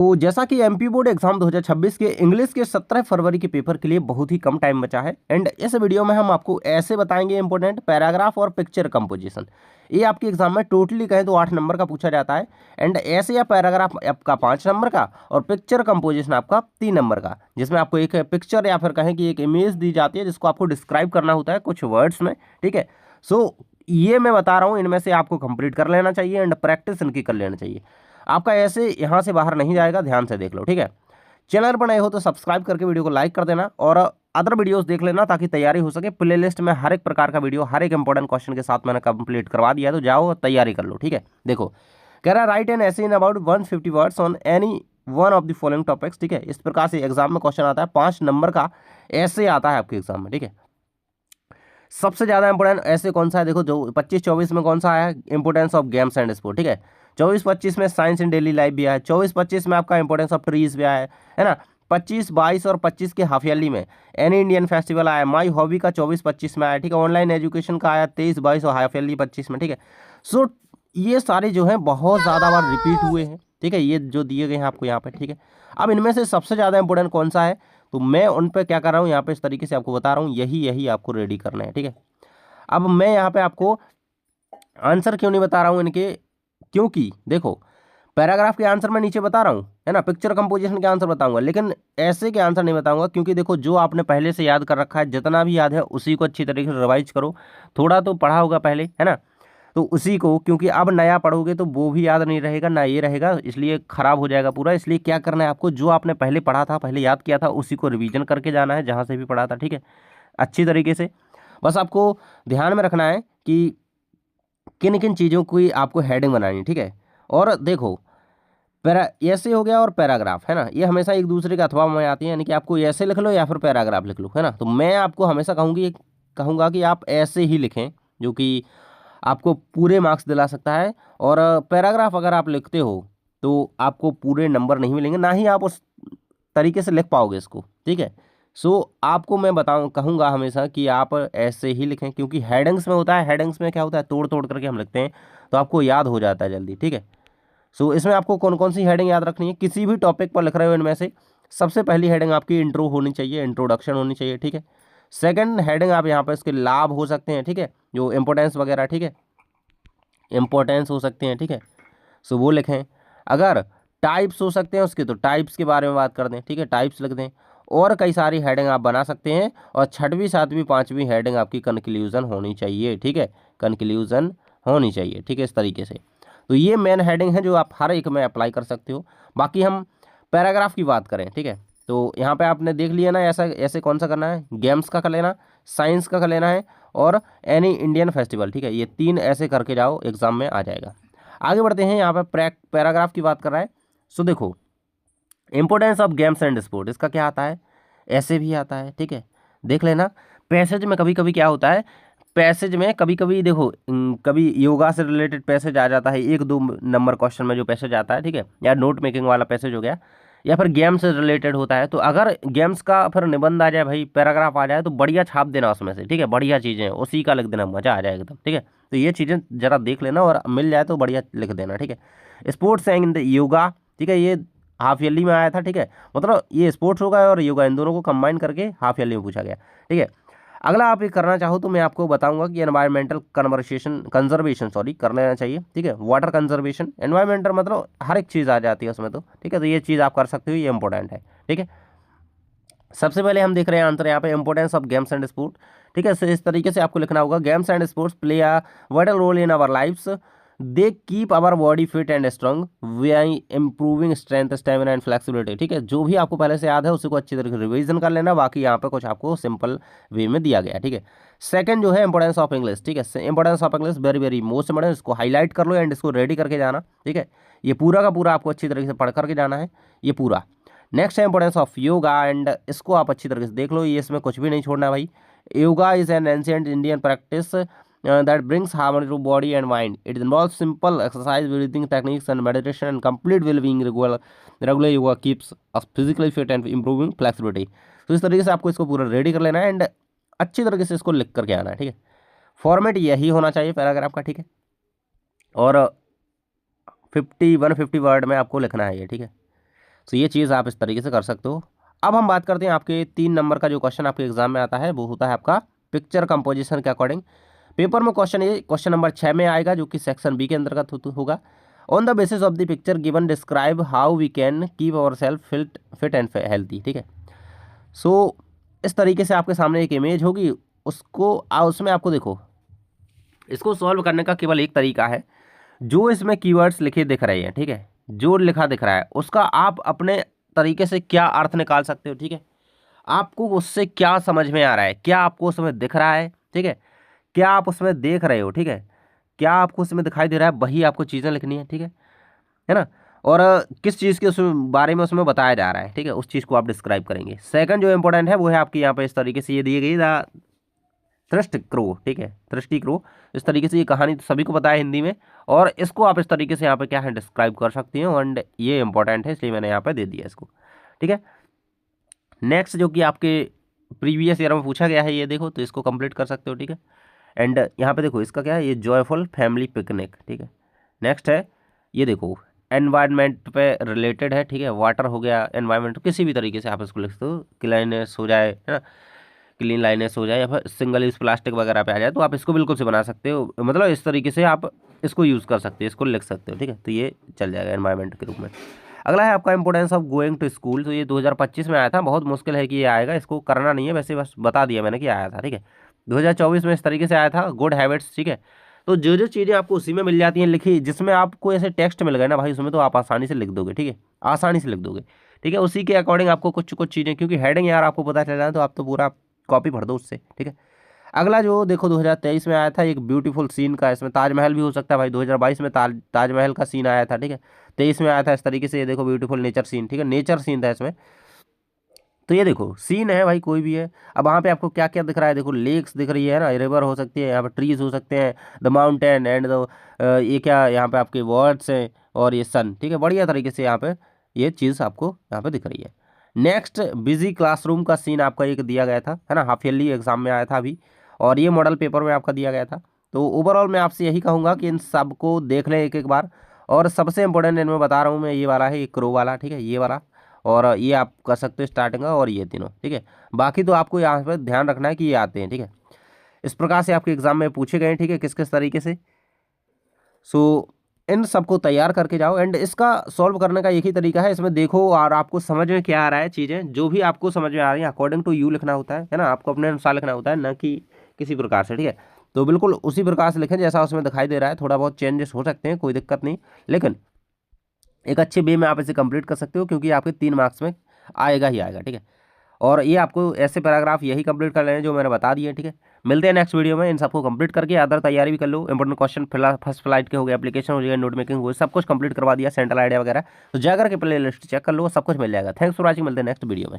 तो जैसा कि एमपी बोर्ड एग्जाम 2026 के इंग्लिश के 17 फरवरी के पेपर के लिए बहुत ही कम टाइम बचा है एंड इस वीडियो में हम आपको ऐसे बताएंगे इंपॉर्टेंट पैराग्राफ और पिक्चर कंपोजिशन। ये आपके एग्जाम में टोटली कहें तो 8 नंबर का पूछा जाता है एंड ऐसे या पैराग्राफ आपका 5 नंबर का और पिक्चर कंपोजिशन आपका 3 नंबर का, जिसमें आपको एक पिक्चर या फिर कहें कि एक इमेज दी जाती है जिसको आपको डिस्क्राइब करना होता है कुछ वर्ड्स में। ठीक है, सो ये मैं बता रहा हूँ, इनमें से आपको कंप्लीट कर लेना चाहिए एंड प्रैक्टिस इनकी कर लेना चाहिए। आपका ऐसे यहाँ से बाहर नहीं जाएगा, ध्यान से देख लो। ठीक है, चैनल पर नए हो तो सब्सक्राइब करके वीडियो को लाइक कर देना और अदर वीडियोस देख लेना ताकि तैयारी हो सके। प्लेलिस्ट में हर एक प्रकार का वीडियो हर एक इंपॉर्टेंट क्वेश्चन के साथ मैंने कंप्लीट करवा दिया है, तो जाओ तैयारी कर लो। ठीक है, देखो कह रहा है राइट एन ऐसे in about 150 words on any one of the following topics. ठीक है, इस प्रकार से एग्जाम में क्वेश्चन आता है, 5 नंबर का ऐसे आता है आपके एग्जाम में। ठीक है, सबसे ज्यादा इंपोर्टेंट ऐसे कौन सा है, देखो जो 25-24 में कौन सा आया है, importance of games and sport. ठीक है, 24-25 में साइंस इन डेली लाइफ भी आया है, 24-25 में आपका इंपोर्टेंस ऑफ ट्रीज भी आया है ना। 25-22 और 25 के हाफ ईयरली में एनी इंडियन फेस्टिवल आया, माई हॉबी का 24-25 में आया। ठीक है, ऑनलाइन एजुकेशन का आया 23-22 और हाफ ईयरली 25 में। ठीक है, सो ये सारे जो है बहुत ज़्यादा बार रिपीट हुए हैं। ठीक है, ये जो दिए गए हैं आपको यहाँ पे। ठीक है, अब इनमें से सबसे ज़्यादा इंपोर्टेंट कौन सा है, तो मैं उन पर क्या कर रहा हूँ यहाँ पे इस तरीके से आपको बता रहा हूँ, यही आपको रेडी करना है। ठीक है, अब मैं यहाँ पे आपको आंसर क्यों नहीं बता रहा हूँ इनके, क्योंकि देखो पैराग्राफ के आंसर मैं नीचे बता रहा हूँ है ना, पिक्चर कंपोजिशन के आंसर बताऊंगा, लेकिन ऐसे के आंसर नहीं बताऊंगा, क्योंकि देखो जो आपने पहले से याद कर रखा है, जितना भी याद है उसी को अच्छी तरीके से रिवाइज करो। थोड़ा तो पढ़ा होगा पहले है ना, तो उसी को, क्योंकि अब नया पढ़ोगे तो वो भी याद नहीं रहेगा ना ये रहेगा, इसलिए खराब हो जाएगा पूरा। इसलिए क्या करना है आपको, जो आपने पहले पढ़ा था, पहले याद किया था, उसी को रिवीजन करके जाना है जहाँ से भी पढ़ा था। ठीक है, अच्छी तरीके से बस आपको ध्यान में रखना है कि किन किन चीज़ों की आपको हेडिंग बनानी है। ठीक है, और देखो पैरा ऐसे हो गया और पैराग्राफ है ना, ये हमेशा एक दूसरे के अथवा में आती है, यानी कि आपको ऐसे लिख लो या फिर पैराग्राफ लिख लो है ना। तो मैं आपको हमेशा कहूँगा कि आप ऐसे ही लिखें, जो कि आपको पूरे मार्क्स दिला सकता है। और पैराग्राफ अगर आप लिखते हो तो आपको पूरे नंबर नहीं मिलेंगे, ना ही आप उस तरीके से लिख पाओगे इसको। ठीक है, सो आपको मैं कहूँगा हमेशा कि आप ऐसे ही लिखें, क्योंकि हेडिंग्स में होता है, हेडिंग्स में क्या होता है, तोड़ तोड़ करके हम लिखते हैं तो आपको याद हो जाता है जल्दी। ठीक है, सो इसमें आपको कौन कौन सी हेडिंग याद रखनी है, किसी भी टॉपिक पर लिख रहे हो इनमें से सबसे पहली हेडिंग आपकी इंट्रो होनी चाहिए, इंट्रोडक्शन होनी चाहिए। ठीक है, सेकंड हेडिंग आप यहाँ पर इसके लाभ हो सकते हैं। ठीक है, जो इंपॉर्टेंस वगैरह, ठीक है, इंपॉर्टेंस हो सकते हैं। ठीक है, सो वो लिखें। अगर टाइप्स हो सकते हैं उसके, तो टाइप्स के बारे में बात कर दें। ठीक है, टाइप्स लिख दें, और कई सारी हेडिंग आप बना सकते हैं। और 6वीं 7वीं 5वीं हेडिंग आपकी कंक्लूजन होनी चाहिए। ठीक है, कंक्लूजन होनी चाहिए। ठीक है, इस तरीके से। तो ये मेन हेडिंग है जो आप हर एक में अप्लाई कर सकते हो। बाकी हम पैराग्राफ की बात करें, ठीक है, तो यहाँ पे आपने देख लिया ना, ऐसा ऐसे कौन सा करना है, गेम्स का कर लेना, साइंस का कर लेना है, और एनी इंडियन फेस्टिवल। ठीक है, ये 3 ऐसे करके जाओ, एग्जाम में आ जाएगा। आगे बढ़ते हैं, यहाँ पे पैराग्राफ की बात कर रहा है। सो देखो importance of games and sport, इसका क्या आता है, ऐसे भी आता है। ठीक है, देख लेना। पैसेज में कभी कभी क्या होता है, पैसेज में कभी कभी देखो कभी योगा से रिलेटेड पैसेज आ जाता है, 1-2 नंबर क्वेश्चन में जो पैसेज आता है। ठीक है, या नोट मेकिंग वाला पैसेज हो गया, या फिर गेम से रिलेटेड होता है। तो अगर गेम्स का फिर निबंध आ जाए भाई, पैराग्राफ आ जाए, तो बढ़िया छाप देना उसमें से। ठीक है, बढ़िया चीज़ें उसी का लिख देना, मज़ा आ जाएगा एकदम। ठीक है, तो ये चीज़ें जरा देख लेना, और मिल जाए तो बढ़िया लिख देना। ठीक है, स्पोर्ट्स एंड योगा, ठीक है, ये हाफ ईयरली में आया था। ठीक है, मतलब ये स्पोर्ट्स होगा और योगा, इन दोनों को कंबाइन करके हाफ ईयरली में पूछा गया। ठीक है, अगला आप ये करना चाहो तो मैं आपको बताऊंगा कि एनवायरमेंटल कंजर्वेशन कर लेना चाहिए। ठीक है, वाटर कंजर्वेशन, एनवायरमेंटल मतलब हर एक चीज़ आ जाती है उसमें। तो ठीक है, तो ये चीज़ आप कर सकते हो, ये इंपॉर्टेंट है। ठीक है, सबसे पहले हम देख रहे हैं आंसर यहाँ पे, importance of games and sport. ठीक है, इस तरीके से आपको लिखना होगा, games and sports play a vital role in our lifes, they keep our body fit and strong, we I improving strength stamina and flexibility. ठीक है, जो भी आपको पहले से याद है उसी को अच्छी तरीके से रिवीजन कर लेना, बाकी यहाँ पे कुछ आपको सिंपल वे में दिया गया है। ठीक है, सेकंड जो है इंपॉर्टेंस ऑफ इंग्लिश। ठीक है, importance of English very very most important, इसको हाईलाइट कर लो एंड इसको रेडी करके जाना। ठीक है, ये पूरा का पूरा आपको अच्छी तरीके से पढ़ करके जाना है, ये पूरा। नेक्स्ट है इंपॉर्टेंस ऑफ योगा, एंड इसको आप अच्छी तरीके से देख लो, ये इसमें कुछ भी नहीं छोड़ना है भाई। Yoga is an ancient Indian practice that brings harmony to body and mind. It involves simple exercise, breathing techniques, and meditation, and complete well-being. Regular yoga keeps us physically fit and improving flexibility. तो इस तरीके से आपको इसको पूरा ready कर लेना है एंड अच्छी तरीके से इसको लिख करके आना है। ठीक है, फॉर्मेट यही होना चाहिए पैराग्राफ का। ठीक है, और 150 वर्ड में आपको लिखना है ये। ठीक है, तो ये चीज़ आप इस तरीके से कर सकते हो। अब हम बात करते हैं आपके 3 नंबर का जो क्वेश्चन आपके एग्जाम में आता है, वो होता है आपका पिक्चर कंपोजिशन के अकॉर्डिंग। पेपर में क्वेश्चन ये क्वेश्चन नंबर 6 में आएगा, जो कि सेक्शन बी के अंतर्गत होगा। On the basis of the picture given describe how we can keep our self fit and healthy. ठीक है, सो इस तरीके से आपके सामने एक इमेज होगी, उसको उसमें आपको देखो, इसको सॉल्व करने का केवल एक तरीका है। जो इसमें कीवर्ड्स लिखे दिख रहे हैं, ठीक है, जो लिखा दिख रहा है उसका आप अपने तरीके से क्या अर्थ निकाल सकते हो। ठीक है, आपको उससे क्या समझ में आ रहा है, क्या आपको उसमें दिख रहा है, ठीक है, क्या आप उसमें देख रहे हो, ठीक है, क्या आपको उसमें दिखाई दे रहा है, वही आपको चीज़ें लिखनी है। ठीक है ना। और किस चीज़ के उसमें बारे में उसमें बताया जा रहा है, ठीक है, उस चीज़ को आप डिस्क्राइब करेंगे। सेकंड जो इंपॉर्टेंट है वो है आपकी यहाँ पे इस तरीके से ये दी गई द थ्रस्ट क्रो। ठीक है, थ्रस्टी क्रो, इस तरीके से ये कहानी तो सभी को पता है हिंदी में, और इसको आप इस तरीके से यहाँ पे क्या है डिस्क्राइब कर सकती हैं, एंड ये इंपॉर्टेंट है इसलिए मैंने यहाँ पे दे दिया इसको। ठीक है, नेक्स्ट जो कि आपके प्रीवियस ईयर में पूछा गया है, ये देखो तो इसको कंप्लीट कर सकते हो। ठीक है, एंड यहाँ पे देखो इसका क्या है, ये जॉयफुल फैमिली पिकनिक। ठीक है, नेक्स्ट है ये देखो एनवायरनमेंट पे रिलेटेड है। ठीक है, वाटर हो गया, एनवायरनमेंट किसी भी तरीके से आप इसको लिख सकते हो, क्लीननेस हो जाए, है ना, क्लीन लाइनेस हो जाए, या फिर सिंगल यूज प्लास्टिक वगैरह पे आ जाए, तो आप इसको बिल्कुल से बना सकते हो, मतलब इस तरीके से आप इसको यूज़ कर सकते हो, इसको लिख सकते हो। ठीक है, तो ये चल जाएगा एनवायरनमेंट के रूप में। अगला है आपका importance of going to school. तो ये 2025 में आया था, बहुत मुश्किल है कि ये आएगा, इसको करना नहीं है, वैसे बस बता दिया मैंने कि आया था। ठीक है, 2024 में इस तरीके से आया था, गुड हैबिट्स। ठीक है, तो जो जो चीज़ें आपको उसी में मिल जाती हैं लिखी, जिसमें आपको ऐसे टेक्स्ट मिल गए ना भाई, उसमें तो आप आसानी से लिख दोगे। ठीक है, आसानी से लिख दोगे। ठीक है, उसी के अकॉर्डिंग आपको कुछ कुछ चीज़ें, क्योंकि हेडिंग यार आपको पता चल रहा है तो आप तो पूरा कॉपी भर दो उससे। ठीक है, अगला जो देखो 2023 में आया था एक ब्यूटीफुल सीन का, इसमें ताजमहल भी हो सकता है भाई, 2022 में ताजमहल का सीन आया था। ठीक है, 23 में आया था इस तरीके से, ये देखो ब्यूटीफुल नेचर सीन। ठीक है, नेचर सीन था इसमें, तो ये देखो सीन है भाई, कोई भी है। अब वहाँ पे आपको क्या क्या दिख रहा है, देखो लेक्स दिख रही है ना, रिवर हो सकती है, यहाँ पे ट्रीज हो सकते हैं, द माउंटेन एंड द ये क्या यहाँ पे आपके वर्ड्स हैं, और ये सन। ठीक है, बढ़िया तरीके से यहाँ पे ये चीज़ आपको यहाँ पे दिख रही है। नेक्स्ट बिजी क्लासरूम का सीन आपका एक दिया गया था, है ना, हाफ ईयरली एग्जाम में आया था अभी, और ये मॉडल पेपर में आपका दिया गया था। तो ओवरऑल मैं आपसे यही कहूँगा कि इन सब को देख लें एक एक बार, और सबसे इंपॉर्टेंट इनमें बता रहा हूँ मैं, ये वाला है, ये क्रो वाला। ठीक है, ये वाला, और ये आप कर सकते हो स्टार्टिंग का, और ये तीनों। ठीक है, बाकी तो आपको यहाँ पर ध्यान रखना है कि ये आते हैं। ठीक है, इस प्रकार से आपके एग्जाम में पूछे गए हैं। ठीक है, किस किस तरीके से, सो इन सबको तैयार करके जाओ, एंड इसका सॉल्व करने का एक ही तरीका है, इसमें देखो और आपको समझ में क्या आ रहा है, चीज़ें जो भी आपको समझ में आ रही है अकॉर्डिंग टू यू लिखना होता है ना, आपको अपने अनुसार लिखना होता है, ना कि किसी प्रकार से। ठीक है, तो बिल्कुल उसी प्रकार से लिखें जैसा उसमें दिखाई दे रहा है, थोड़ा बहुत चेंजेस हो सकते हैं, कोई दिक्कत नहीं, लेकिन एक अच्छे वे में आप इसे कंप्लीट कर सकते हो, क्योंकि आपके 3 मार्क्स में आएगा ही आएगा। ठीक है, और ये आपको ऐसे पैराग्राफ यही कंप्लीट कर लेने हैं जो मैंने बता दिए। ठीक है, मिलते हैं नेक्स्ट वीडियो में, इन सबको कंप्लीट करके अदर तैयारी भी कर लो, इंपॉर्टेंट क्वेश्चन फर्स्ट फ्लाइट के हो गए, एप्लीकेशन हो गया, नोट मेकिंग हो गया, सब कुछ कंप्लीट करवा दिया, सेंट्रल आइडिया वगैरह, तो जाकर के प्ले लिस्ट चेक कर लो, सब कुछ मिल जाएगा। थैंक्स फॉर वॉचिंग, मिलते हैं नेक्स्ट वीडियो में।